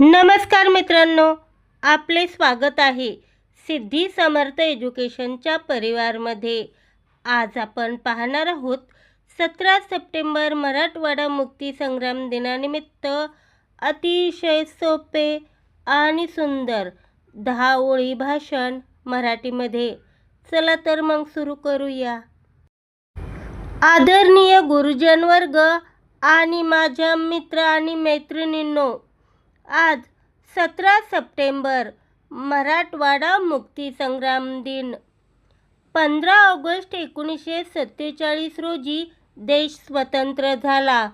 नमस्कार मित्रांनो, आपले स्वागत आहे सिद्धी समर्थ एज्युकेशनच्या परिवारमध्ये। आज आपण पाहणार आहोत 17 सप्टेंबर मराठवाडा मुक्ती संग्राम दिनानिमित्त अतिशय सोपे आणि सुंदर 10 ओळी भाषण मराठीमध्ये। चला तर मग सुरू करूया। आदरणीय गुरुजन वर्ग आणि माझ्या मित्र आणि मैत्रिणींनो, आज 17 सप्टेंबर मराठवाडा मुक्ती संग्राम दिन। 15 ऑगस्ट 1947 रोजी देश स्वतंत्र झाला,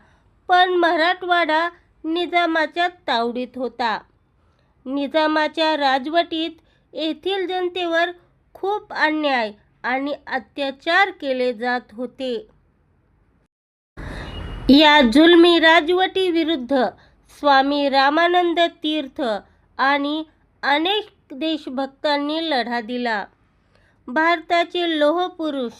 पण मराठवाडा निजामाच्या तावडीत होता। निजामाच्या राजवटीत येथील जनतेवर खूप अन्याय आणि अत्याचार केले जात होते। या जुलमी राजवटीविरुद्ध स्वामी रामानंद तीर्थ आणि अनेक देशभक्तांनी लढा दिला। भारताचे लोहपुरुष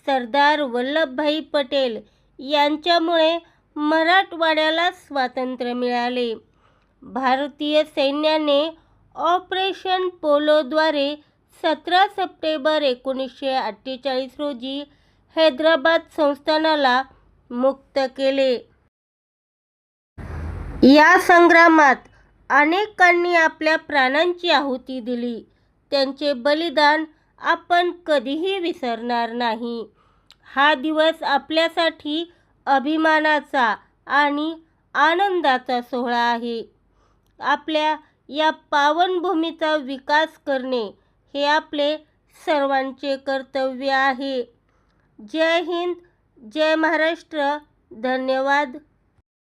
सरदार वल्लभभाई पटेल यांच्यामुळे मराठवाड्याला स्वातंत्र्य मिळाले। भारतीय सैन्याने ऑपरेशन पोलोद्वारे 17 सप्टेंबर 1948 रोजी हैदराबाद संस्थानाला मुक्त केले। या संग्रामात अनेकांनी आपल्या प्राणांची आहुती दिली। त्यांचे बलिदान आपण कधीही विसरणार नाही। हा दिवस आपल्यासाठी अभिमानाचा आणि आनंदाचा सोहळा आहे। आपल्या या पावनभूमीचा विकास करणे हे आपले सर्वांचे कर्तव्य आहे। जय हिंद, जय महाराष्ट्र। धन्यवाद।